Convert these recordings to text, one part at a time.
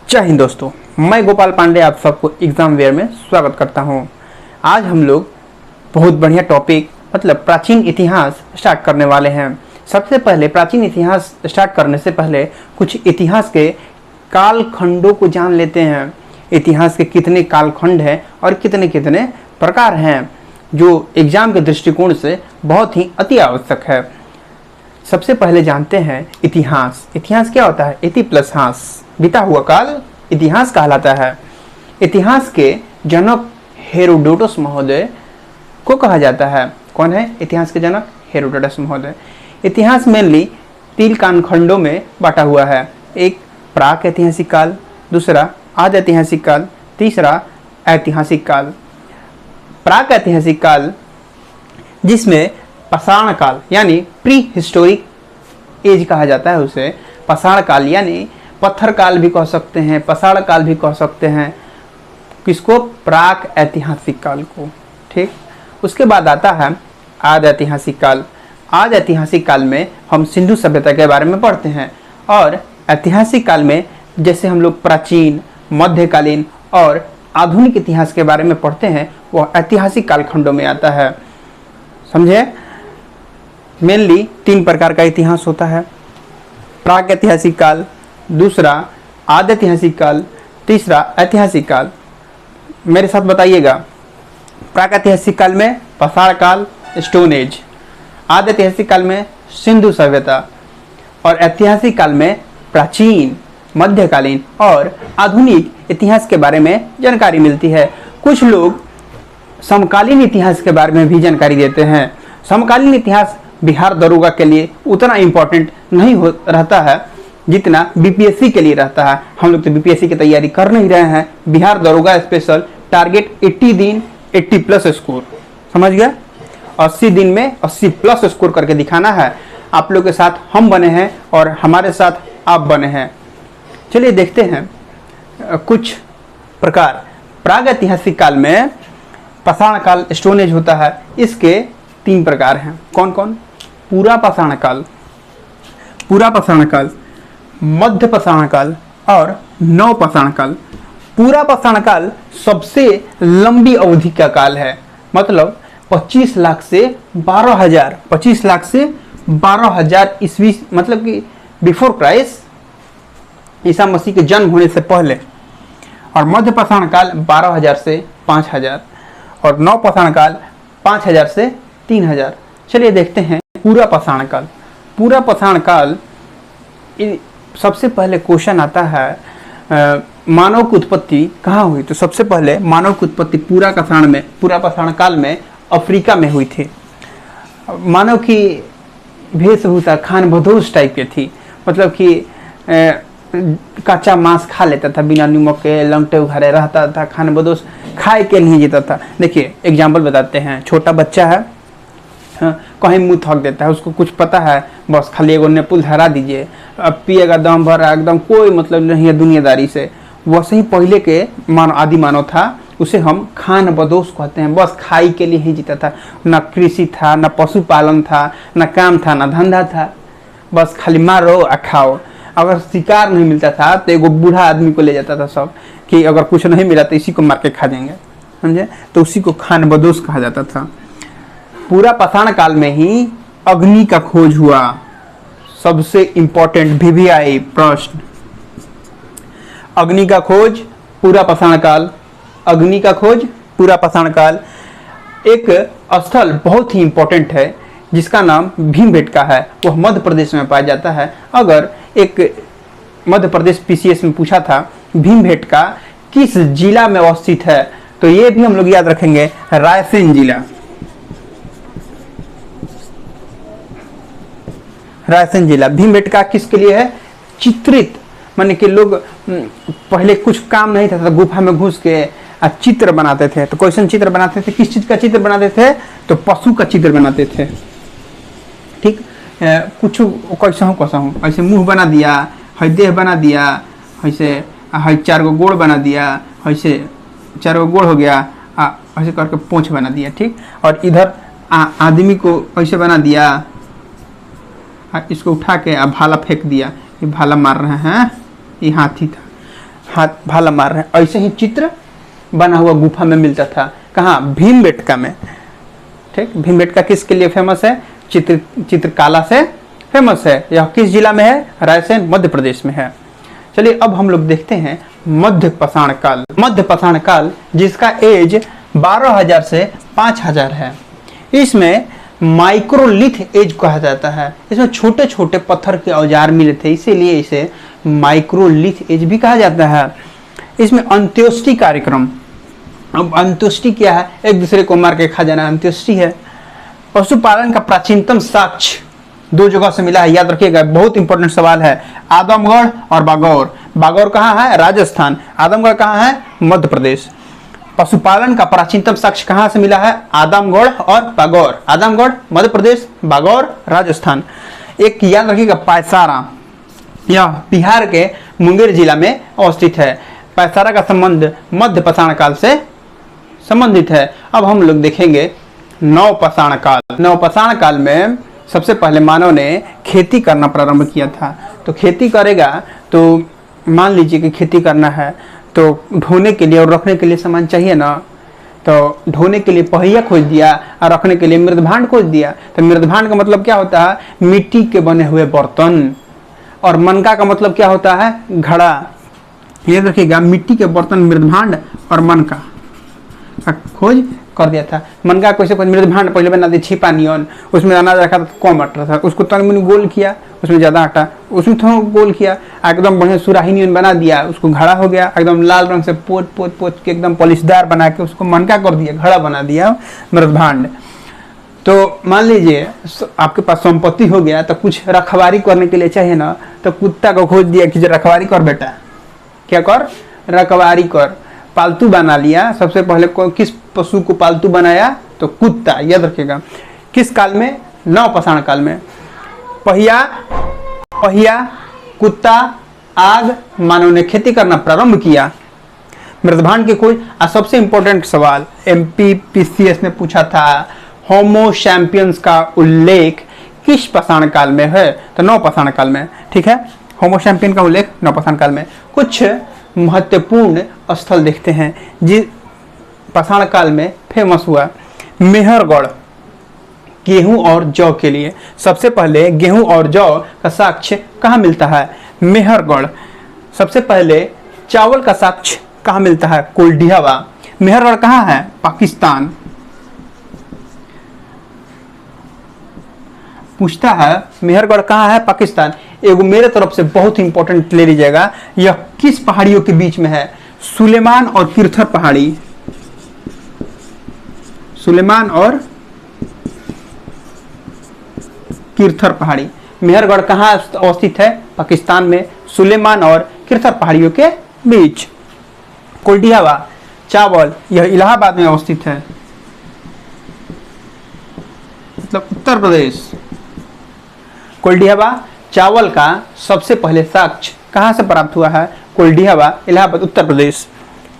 जय हिंद दोस्तों, मैं गोपाल पांडे आप सबको एग्जाम वेयर में स्वागत करता हूं। आज हम लोग बहुत बढ़िया टॉपिक मतलब प्राचीन इतिहास स्टार्ट करने वाले हैं। सबसे पहले प्राचीन इतिहास स्टार्ट करने से पहले कुछ इतिहास के कालखंडों को जान लेते हैं। इतिहास के कितने कालखंड हैं और कितने कितने प्रकार हैं, जो एग्जाम के दृष्टिकोण से बहुत ही अति आवश्यक है। सबसे पहले जानते हैं इतिहास। इतिहास क्या होता है? इति प्लस हास, बीता हुआ काल इतिहास कहलाता है। इतिहास के जनक हेरोडोटस महोदय को कहा जाता है। कौन है इतिहास के जनक? हेरोडोटस महोदय। इतिहास मेनली 3 कालखंडों में बांटा हुआ है। एक प्राक ऐतिहासिक काल, दूसरा आदि ऐतिहासिक काल, तीसरा ऐतिहासिक काल। प्राक ऐतिहासिक काल जिसमें पाषाण काल यानी प्री हिस्टोरिक एज कहा जाता है उसे। पाषाण काल यानी पत्थर काल भी कह सकते हैं, पाषाण काल भी कह सकते हैं। किसको? प्राक ऐतिहासिक काल को। ठीक, उसके बाद आता है आदि ऐतिहासिक काल। आदि ऐतिहासिक काल में हम सिंधु सभ्यता के बारे में पढ़ते हैं, और ऐतिहासिक काल में जैसे हम लोग प्राचीन, मध्यकालीन और आधुनिक इतिहास के बारे में पढ़ते हैं, वह ऐतिहासिक कालखंडों में आता है। समझे? मेनली 3 प्रकार का इतिहास होता है। प्राक ऐतिहासिक काल, दूसरा आदि ऐतिहासिक काल, तीसरा ऐतिहासिक काल। मेरे साथ बताइएगा। प्राक ऐतिहासिक काल में पाषाण काल, स्टोन एज। आदि ऐतिहासिक काल में सिंधु सभ्यता, और ऐतिहासिक काल में प्राचीन, मध्यकालीन और आधुनिक इतिहास के बारे में जानकारी मिलती है। कुछ लोग समकालीन इतिहास के बारे में भी जानकारी देते हैं। समकालीन इतिहास बिहार दरोगा के लिए उतना इम्पोर्टेंट नहीं रहता है जितना बीपीएससी के लिए रहता है। हम लोग तो बीपीएससी की तैयारी कर नहीं रहे हैं। बिहार दरोगा स्पेशल टारगेट 80 दिन 80 प्लस स्कोर, समझ गया? 80 दिन में 80 प्लस स्कोर करके दिखाना है। आप लोग के साथ हम बने हैं और हमारे साथ आप बने हैं। चलिए देखते हैं कुछ प्रकार। प्रागैतिहासिक काल में पाषाण काल, स्टोन एज होता है। इसके 3 प्रकार हैं। कौन कौन? पूरा पाषाण काल, पूरा पाषाण काल, मध्य पाषाण काल और नव पाषाण काल। पूरा पाषाण काल सबसे लंबी अवधि का काल है। मतलब 25 लाख से 12,000, 25 लाख से 12,000 ईस्वी, मतलब कि बिफोर क्राइस्ट, ईसा मसीह के जन्म होने से पहले। और मध्य पाषाण काल 12,000 से 5,000, और नव पाषाण काल 5,000 से 3,000। चलिए देखते हैं पूरा पाषाण काल। पूरा पाषाण काल, सबसे पहले क्वेश्चन आता है मानव की उत्पत्ति कहाँ हुई? तो सबसे पहले मानव की उत्पत्ति पूरा पाषाण काल में अफ्रीका में हुई थी। मानव की वेशभूषा खान बदोश टाइप की थी। मतलब कि कच्चा मांस खा लेता था, बिना नमक के लंगटे उघारे रहता था, खान बदोश खाए के नहीं जीता था। देखिए एग्जाम्पल बताते हैं। छोटा बच्चा है, कहीं मुंह थक देता है, उसको कुछ पता है, बस खाली एगो नेपुल धरा दीजिए, अब पिएगा दम भर, एकदम कोई मतलब नहीं है दुनियादारी से। वैसे ही पहले के आदि मानव था, उसे हम खान बदोश कहते हैं। बस खाई के लिए ही जीता था। न कृषि था, न पशुपालन था, न काम था, न धंधा था। बस खाली मारो आ खाओ। अगर शिकार नहीं मिलता था तो एगो बूढ़ा आदमी को ले जाता था सब, कि अगर कुछ नहीं मिला तो इसी को मार के खा जाएंगे, समझे? तो उसी को खान बदोश कहा जाता था। पूरा पाषाण काल में ही अग्नि का खोज हुआ। सबसे इंपॉर्टेंट VVI प्रश्न, अग्नि का खोज पूरा पाषाण काल। अग्नि का खोज पूरा पाषाण काल। एक स्थल बहुत ही इंपॉर्टेंट है जिसका नाम भीमबेटका है। वह मध्य प्रदेश में पाया जाता है। अगर एक मध्य प्रदेश PCS में पूछा था भीमबेटका किस जिला में अवस्थित है, तो ये भी हम लोग याद रखेंगे, रायसेन जिला। रायसेन जिला। भीमबेटका किसके लिए है? चित्रित, माने कि लोग पहले कुछ काम नहीं था तो गुफा में घुस के चित्र बनाते थे। तो क्वेश्चन चित्र बनाते थे, किस चीज का चित्र बनाते थे? तो पशु का चित्र बनाते थे। ठीक, कुछ कैसा हूँ ऐसे मुंह बना दिया, है देह बना दिया, ऐसे है 4 गो गोड़ बना दिया, ऐसे 4 गो गोड़ हो गया, ऐसे करके पूंछ बना दिया। ठीक, और इधर आदमी को ऐसे बना दिया, इसको उठा के भाला फेंक दिया, ये भाला मार रहे हैं, ये हाथी था। भाला मार रहे हैं। ऐसे ही चित्र बना हुआ गुफा में मिलता था, कहाँ, भीमबेटका में। ठीक, भीमबेटका किसके लिए फेमस है? चित्रकला से फेमस है। यह किस जिला में है? रायसेन, मध्य प्रदेश में है। चलिए अब हम लोग देखते हैं मध्य पाषाण काल। मध्य पाषाण काल जिसका एज 12,000 से 5,000 है। इसमें माइक्रोलिथ एज कहा जाता है। इसमें छोटे छोटे पत्थर के औजार मिले थे, इसीलिए इसे माइक्रोलिथ एज भी कहा जाता है। इसमें अंत्योष्टि कार्यक्रम, अब अंत्योष्टि क्या है? एक दूसरे को मार के खा जाना अंत्योष्टि है। पशुपालन का प्राचीनतम साक्ष्य 2 जगह से मिला है, याद रखिएगा, बहुत इंपॉर्टेंट सवाल है। आदमगढ़ और बागौर। बागौर कहाँ है? राजस्थान। आदमगढ़ कहाँ है? मध्य प्रदेश। पशुपालन का प्राचीनतम साक्ष्य कहाँ से मिला है? आदमगढ़ और बागौर। आदमगढ़ मध्य प्रदेश, बागौर राजस्थान। एक याद रखिएगा, पायसारा, यह बिहार के मुंगेर जिला में अवस्थित है। पायसारा का संबंध मध्य पाषाण काल से संबंधित है। अब हम लोग देखेंगे नवपाषाण काल। नवपाषाण काल में सबसे पहले मानव ने खेती करना प्रारंभ किया था। तो खेती करेगा तो मान लीजिए कि खेती करना है तो ढोने के लिए और रखने के लिए सामान चाहिए ना, तो ढोने के लिए पहिया खोज दिया और रखने के लिए मृदभांड खोज दिया। तो मृदभांड का मतलब क्या होता है? मिट्टी के बने हुए बर्तन। और मनका का मतलब क्या होता है? घड़ा। ये रखिएगा, मिट्टी के बर्तन मृदभांड और मनका का खोज कर दिया था। मनका कैसे खोज? मृदभांड पहले बना दी छिपा नियन, उसमें अनाज रखा था, कम आटा था, उसको तन गोल किया, उसमें ज्यादा आटा, उसमें थोड़ा गोल किया, एकदम बढ़िया सुराही नियन बना दिया, उसको घड़ा हो गया, एकदम लाल रंग से पोत पोत पोत के एकदम पॉलिशदार बना के उसको मनका कर दिया, घड़ा बना दिया मृदभांड। तो मान लीजिए आपके पास संपत्ति हो गया तो कुछ रखवारी करने के लिए चाहिए ना, तो कुत्ता को खोज दिया कि रखवारी कर बेटा, क्या कर? रखवारी कर। पालतू बना लिया। सबसे पहले किस पशु को पालतू बनाया? तो कुत्ता। याद रखिएगा। किस काल में? नवपाषाण काल में। पहिया, कुत्ता, आग, मानव ने खेती करना प्रारंभ किया। मृदभांड की खोज। सबसे इंपॉर्टेंट सवाल MPPCS ने पूछा था, होमो सैपियंस का उल्लेख किस पाषाण काल में है? तो नवपाषाण काल में। ठीक है, होमो सैपियन का उल्लेख नवपाषाण काल में। कुछ महत्वपूर्ण स्थल देखते हैं जिस पाषाण काल में फेमस हुआ। मेहरगढ़, गेहूं और जौ के लिए। सबसे पहले गेहूं और जौ का साक्ष्य कहाँ मिलता है? मेहरगढ़। सबसे पहले चावल का साक्ष्य कहाँ मिलता है? कोल्डियावा। मेहरगढ़ कहाँ है? पाकिस्तान। पूछता है मेहरगढ़ कहाँ है? पाकिस्तान। एगो मेरे तरफ से बहुत इंपॉर्टेंट ले लीजिएगा, यह किस पहाड़ियों के बीच में है? सुलेमान और किरथर पहाड़ी। सुलेमान और किरथर पहाड़ी। मेहरगढ़ कहाँ अवस्थित है? पाकिस्तान में, सुलेमान और किरथर पहाड़ियों के बीच। कोल्डियावा चावल, यह इलाहाबाद में अवस्थित है, मतलब उत्तर प्रदेश। कोल्डियावा चावल का सबसे पहले साक्ष्य कहाँ से प्राप्त हुआ है? कोल्डियावा, इलाहाबाद, उत्तर प्रदेश।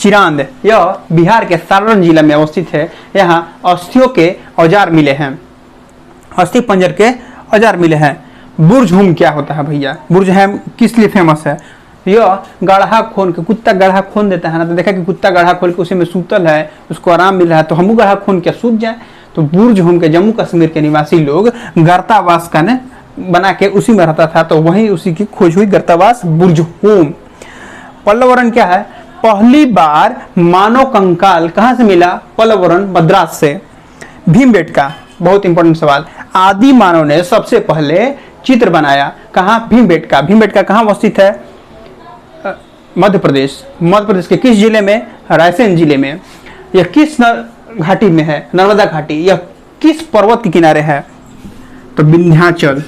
चिरांद, यह बिहार के सारण जिला में अवस्थित है। यहाँ अस्थियों के औजार मिले हैं, अस्थि पंजर के औजार मिले हैं। बुर्जहुम क्या होता है भैया? बुर्जहुम किस लिए फेमस है? यह गढ़ा खोन के, कुत्ता गढ़ा खोन देता है ना, तो देखा कि कुत्ता गढ़ा खोल के उसी में सूतल है, उसको आराम मिल रहा है, तो हम गढ़ा खोन के सूत जाए। तो बुर्जहुम के जम्मू कश्मीर के निवासी लोग गर्तावास का ने बना के उसी में रहता था, तो वहीं उसी की खोज हुई, गर्तावास, बुर्जहुम। पल्लवरन क्या है? पहली बार मानव कंकाल कहाँ से मिला? पल्लवरन, मद्रास से। भीमबेटका, बहुत इंपॉर्टेंट सवाल। आदि मानव ने सबसे पहले चित्र बनाया, कहाँ? भीमबेटका। भीमबेटका कहाँ अवस्थित है? मध्य प्रदेश। मध्य प्रदेश के किस जिले में? रायसेन जिले में। यह किस घाटी में है? नर्मदा घाटी। यह किस पर्वत के किनारे है? तो विंध्याचल।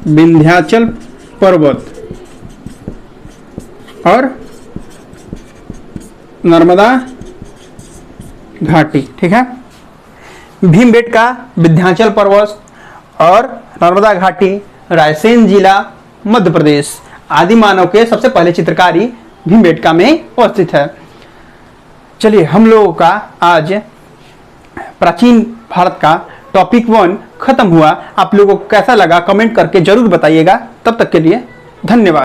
विंध्याचल पर्वत और नर्मदा घाटी। ठीक है, भीमबेटका, विंध्याचल पर्वत और नर्मदा घाटी, रायसेन जिला, मध्य प्रदेश। आदि मानव के सबसे पहले चित्रकारी भीमबेटका में अवस्थित है। चलिए हम लोगों का आज प्राचीन भारत का टॉपिक 1 खत्म हुआ। आप लोगों को कैसा लगा कमेंट करके जरूर बताइएगा। तब तक के लिए धन्यवाद।